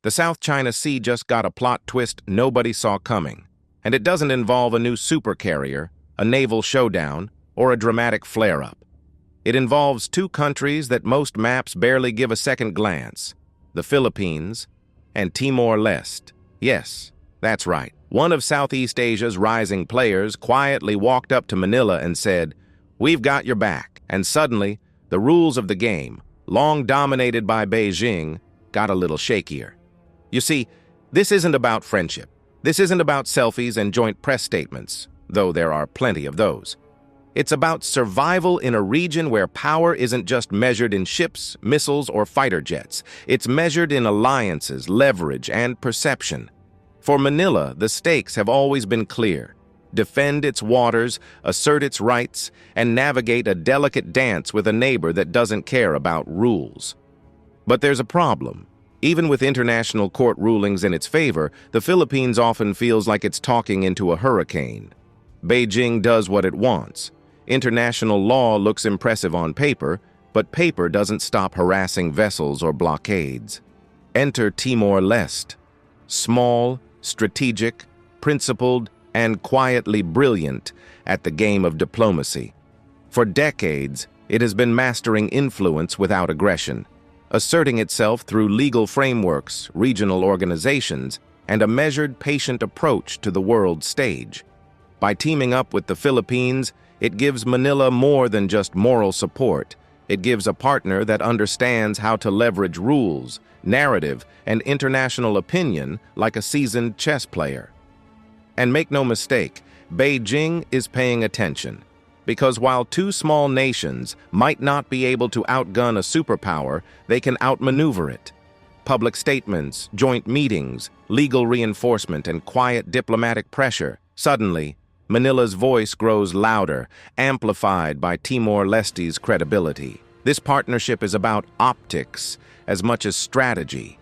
The South China Sea just got a plot twist nobody saw coming, and it doesn't involve a new supercarrier, a naval showdown, or a dramatic flare-up. It involves two countries that most maps barely give a second glance: the Philippines and Timor-Leste. Yes, that's right. One of Southeast Asia's rising players quietly walked up to Manila and said, "We've got your back." And suddenly, the rules of the game, long dominated by Beijing, got a little shakier. You see, this isn't about friendship. This isn't about selfies and joint press statements, though there are plenty of those. It's about survival in a region where power isn't just measured in ships, missiles, or fighter jets. It's measured in alliances, leverage, and perception. For Manila, the stakes have always been clear: defend its waters, assert its rights, and navigate a delicate dance with a neighbor that doesn't care about rules. But there's a problem. Even with international court rulings in its favor, the Philippines often feels like it's talking into a hurricane. Beijing does what it wants. International law looks impressive on paper, but paper doesn't stop harassing vessels or blockades. Enter Timor-Leste. Small, strategic, principled, and quietly brilliant at the game of diplomacy. For decades, it has been mastering influence without aggression, asserting itself through legal frameworks, regional organizations, and a measured, patient approach to the world stage. By teaming up with the Philippines, it gives Manila more than just moral support. It gives a partner that understands how to leverage rules, narrative, and international opinion like a seasoned chess player. And make no mistake, Beijing is paying attention. Because while two small nations might not be able to outgun a superpower, they can outmaneuver it. Public statements, joint meetings, legal reinforcement, and quiet diplomatic pressure. Suddenly, Manila's voice grows louder, amplified by Timor-Leste's credibility. This partnership is about optics as much as strategy.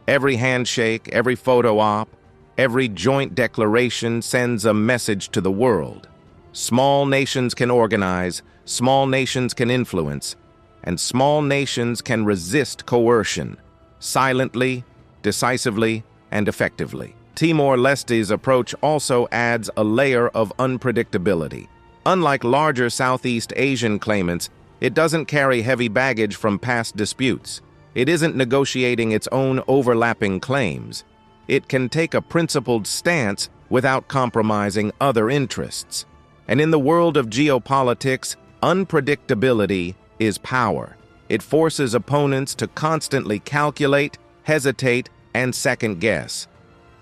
Every handshake, every photo op, every joint declaration sends a message to the world. Small nations can organize, small nations can influence, and small nations can resist coercion, silently, decisively, and effectively. Timor-Leste's approach also adds a layer of unpredictability. Unlike larger Southeast Asian claimants, it doesn't carry heavy baggage from past disputes. It isn't negotiating its own overlapping claims. It can take a principled stance without compromising other interests. And in the world of geopolitics, unpredictability is power. It forces opponents to constantly calculate, hesitate, and second-guess.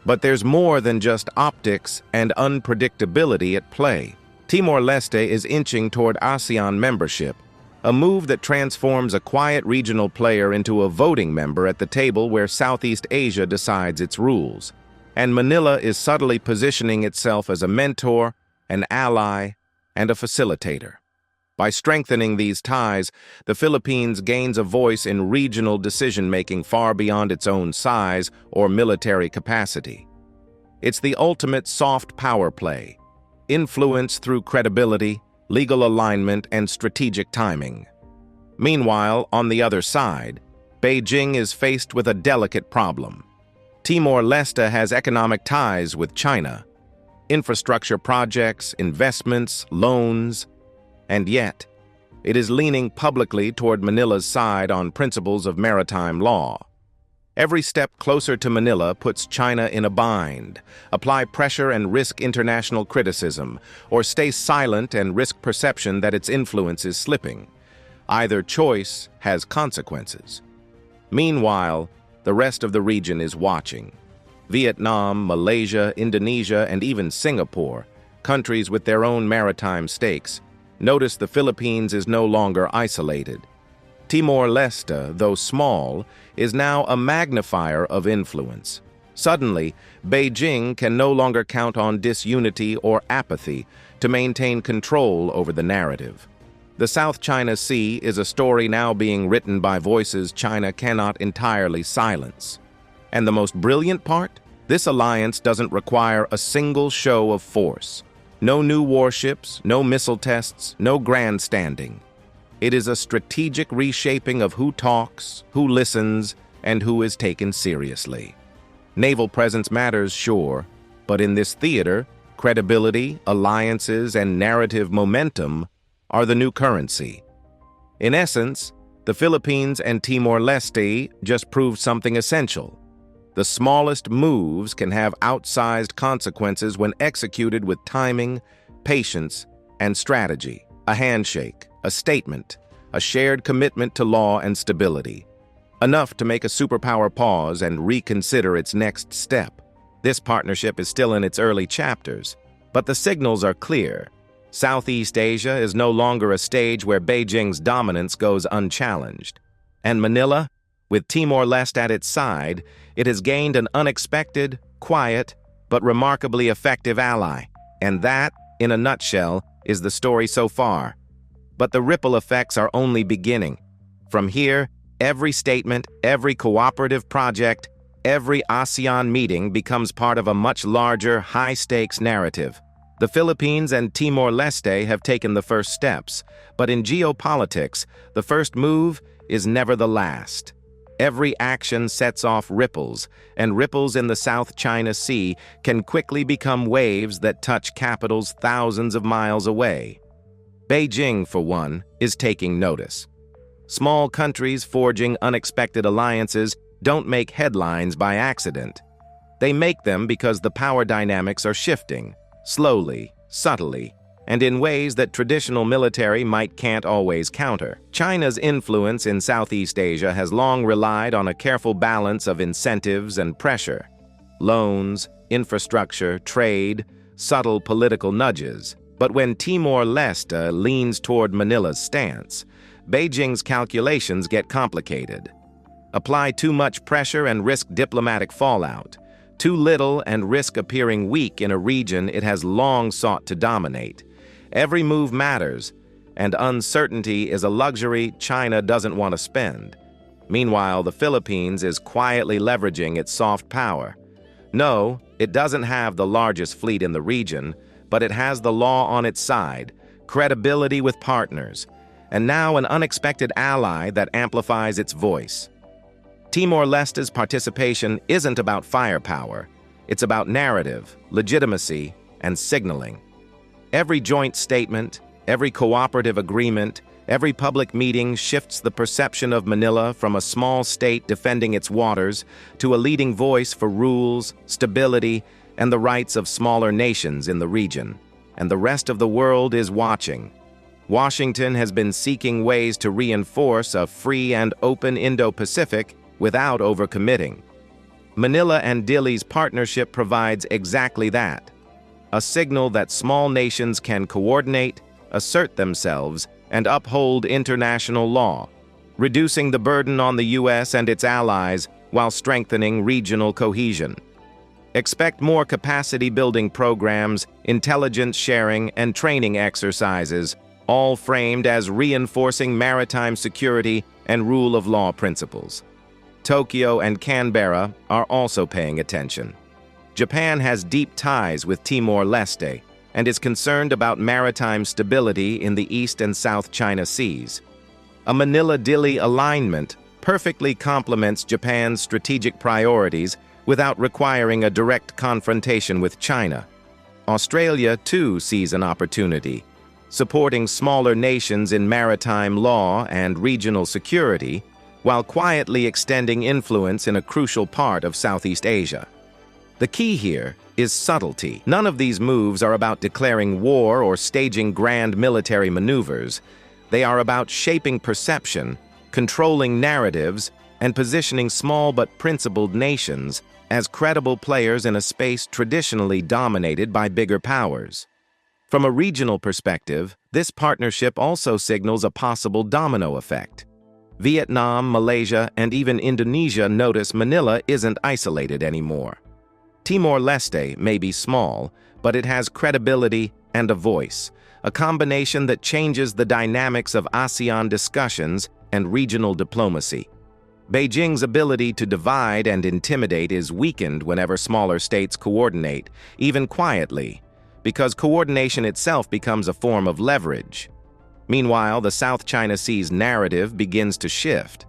But there's more than just optics and unpredictability at play. Timor-Leste is inching toward ASEAN membership, a move that transforms a quiet regional player into a voting member at the table where Southeast Asia decides its rules. And Manila is subtly positioning itself as a mentor, an ally, and a facilitator. By strengthening these ties, the Philippines gains a voice in regional decision-making far beyond its own size or military capacity. It's the ultimate soft power play: influence through credibility, legal alignment, and strategic timing. Meanwhile, on the other side, Beijing is faced with a delicate problem. Timor-Leste has economic ties with China, infrastructure projects, investments, loans, and yet, it is leaning publicly toward Manila's side on principles of maritime law. Every step closer to Manila puts China in a bind: apply pressure and risk international criticism, or stay silent and risk perception that its influence is slipping. Either choice has consequences. Meanwhile, the rest of the region is watching. Vietnam, Malaysia, Indonesia, and even Singapore, countries with their own maritime stakes, notice the Philippines is no longer isolated. Timor-Leste, though small, is now a magnifier of influence. Suddenly, Beijing can no longer count on disunity or apathy to maintain control over the narrative. The South China Sea is a story now being written by voices China cannot entirely silence. And the most brilliant part? This alliance doesn't require a single show of force. No new warships, no missile tests, no grandstanding. It is a strategic reshaping of who talks, who listens, and who is taken seriously. Naval presence matters, sure, but in this theater, credibility, alliances, and narrative momentum are the new currency. In essence, the Philippines and Timor-Leste just proved something essential. The smallest moves can have outsized consequences when executed with timing, patience, and strategy. A handshake, a statement, a shared commitment to law and stability. Enough to make a superpower pause and reconsider its next step. This partnership is still in its early chapters, but the signals are clear. Southeast Asia is no longer a stage where Beijing's dominance goes unchallenged. And Manila, with Timor-Leste at its side, it has gained an unexpected, quiet, but remarkably effective ally. And that, in a nutshell, is the story so far. But the ripple effects are only beginning. From here, every statement, every cooperative project, every ASEAN meeting becomes part of a much larger, high-stakes narrative. The Philippines and Timor-Leste have taken the first steps, but in geopolitics, the first move is never the last. Every action sets off ripples, and ripples in the South China Sea can quickly become waves that touch capitals thousands of miles away. Beijing, for one, is taking notice. Small countries forging unexpected alliances don't make headlines by accident. They make them because the power dynamics are shifting, slowly, subtly, and in ways that traditional military might can't always counter. China's influence in Southeast Asia has long relied on a careful balance of incentives and pressure. Loans, infrastructure, trade, subtle political nudges. But when Timor-Leste leans toward Manila's stance, Beijing's calculations get complicated. Apply too much pressure and risk diplomatic fallout. Too little and risk appearing weak in a region it has long sought to dominate. Every move matters, and uncertainty is a luxury China doesn't want to spend. Meanwhile, the Philippines is quietly leveraging its soft power. No, it doesn't have the largest fleet in the region, but it has the law on its side, credibility with partners, and now an unexpected ally that amplifies its voice. Timor-Leste's participation isn't about firepower. It's about narrative, legitimacy, and signaling. Every joint statement, every cooperative agreement, every public meeting shifts the perception of Manila from a small state defending its waters to a leading voice for rules, stability, and the rights of smaller nations in the region. And the rest of the world is watching. Washington has been seeking ways to reinforce a free and open Indo-Pacific without overcommitting. Manila and Dili's partnership provides exactly that. A signal that small nations can coordinate, assert themselves, and uphold international law, reducing the burden on the U.S. and its allies while strengthening regional cohesion. Expect more capacity-building programs, intelligence sharing, and training exercises, all framed as reinforcing maritime security and rule of law principles. Tokyo and Canberra are also paying attention. Japan has deep ties with Timor-Leste and is concerned about maritime stability in the East and South China Seas. A Manila-Dili alignment perfectly complements Japan's strategic priorities without requiring a direct confrontation with China. Australia, too, sees an opportunity, supporting smaller nations in maritime law and regional security, while quietly extending influence in a crucial part of Southeast Asia. The key here is subtlety. None of these moves are about declaring war or staging grand military maneuvers. They are about shaping perception, controlling narratives, and positioning small but principled nations as credible players in a space traditionally dominated by bigger powers. From a regional perspective, this partnership also signals a possible domino effect. Vietnam, Malaysia, and even Indonesia notice Manila isn't isolated anymore. Timor-Leste may be small, but it has credibility and a voice, a combination that changes the dynamics of ASEAN discussions and regional diplomacy. Beijing's ability to divide and intimidate is weakened whenever smaller states coordinate, even quietly, because coordination itself becomes a form of leverage. Meanwhile, the South China Sea's narrative begins to shift.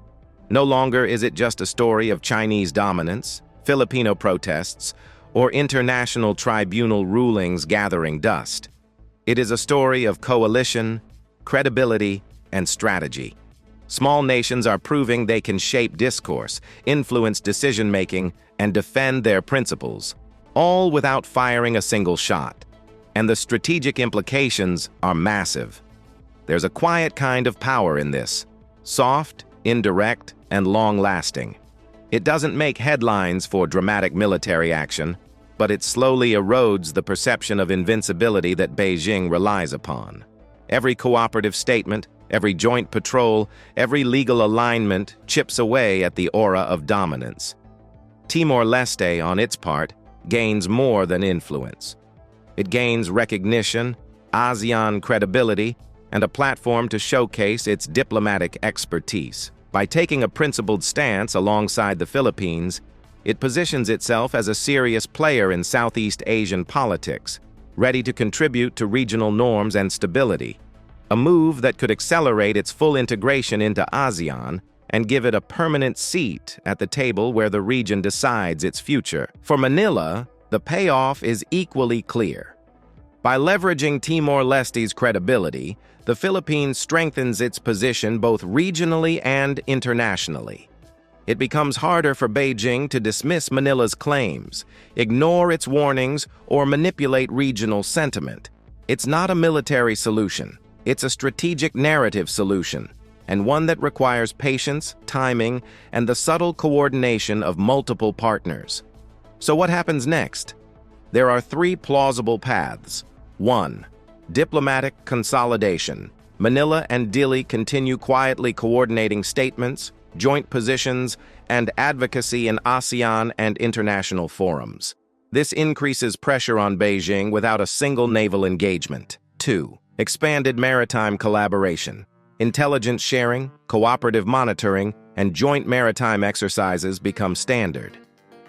No longer is it just a story of Chinese dominance. Filipino protests, or international tribunal rulings gathering dust. It is a story of coalition, credibility, and strategy. Small nations are proving they can shape discourse, influence decision-making, and defend their principles, all without firing a single shot. And the strategic implications are massive. There's a quiet kind of power in this, soft, indirect, and long-lasting. It doesn't make headlines for dramatic military action, but it slowly erodes the perception of invincibility that Beijing relies upon. Every cooperative statement, every joint patrol, every legal alignment chips away at the aura of dominance. Timor-Leste, on its part, gains more than influence. It gains recognition, ASEAN credibility, and a platform to showcase its diplomatic expertise. By taking a principled stance alongside the Philippines, it positions itself as a serious player in Southeast Asian politics, ready to contribute to regional norms and stability, a move that could accelerate its full integration into ASEAN and give it a permanent seat at the table where the region decides its future. For Manila, the payoff is equally clear. By leveraging Timor-Leste's credibility, the Philippines strengthens its position both regionally and internationally. It becomes harder for Beijing to dismiss Manila's claims, ignore its warnings, or manipulate regional sentiment. It's not a military solution. It's a strategic narrative solution, and one that requires patience, timing, and the subtle coordination of multiple partners. So what happens next? There are three plausible paths. 1. Diplomatic consolidation. Manila and Dili continue quietly coordinating statements, joint positions, and advocacy in ASEAN and international forums. This increases pressure on Beijing without a single naval engagement. 2. Expanded maritime collaboration. Intelligence sharing, cooperative monitoring, and joint maritime exercises become standard.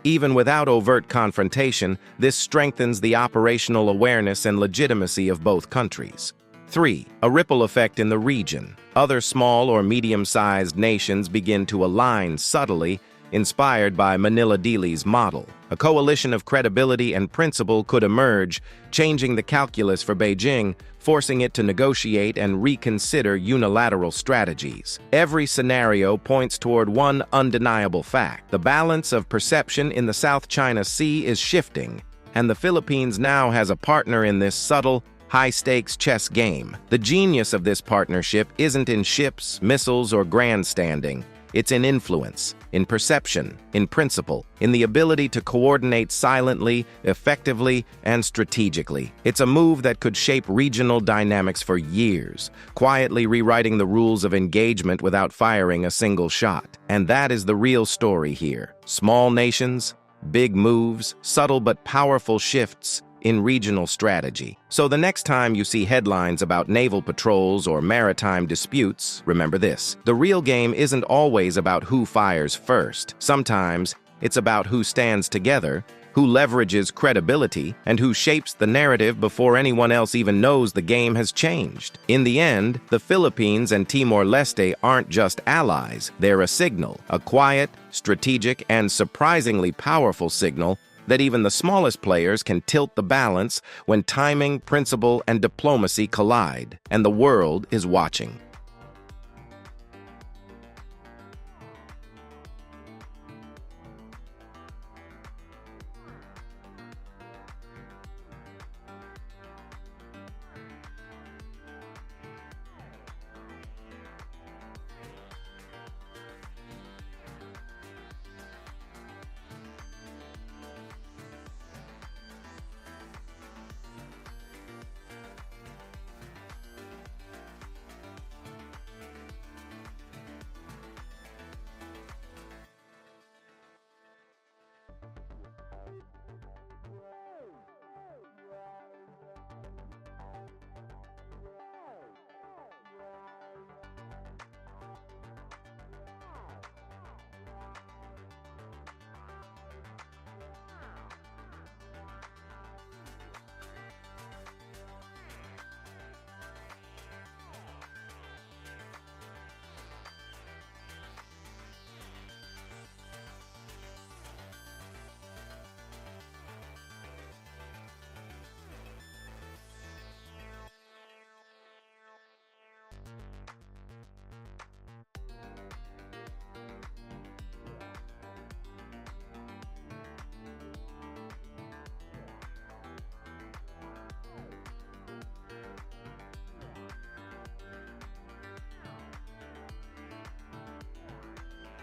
Even without overt confrontation, this strengthens the operational awareness and legitimacy of both countries. 3. A ripple effect in the region. Other small or medium-sized nations begin to align subtly, inspired by Manila-Dili's model. A coalition of credibility and principle could emerge, changing the calculus for Beijing, forcing it to negotiate and reconsider unilateral strategies. Every scenario points toward one undeniable fact. The balance of perception in the South China Sea is shifting, and the Philippines now has a partner in this subtle, high-stakes chess game. The genius of this partnership isn't in ships, missiles, or grandstanding. It's in influence, in perception, in principle, in the ability to coordinate silently, effectively, and strategically. It's a move that could shape regional dynamics for years, quietly rewriting the rules of engagement without firing a single shot. And that is the real story here. Small nations, big moves, subtle but powerful shifts in regional strategy. So the next time you see headlines about naval patrols or maritime disputes, remember this: the real game isn't always about who fires first. Sometimes it's about who stands together, who leverages credibility, and who shapes the narrative before anyone else even knows the game has changed. In the end, the Philippines and Timor-Leste aren't just allies, they're a signal, a quiet, strategic, and surprisingly powerful signal that even the smallest players can tilt the balance when timing, principle, and diplomacy collide, and the world is watching.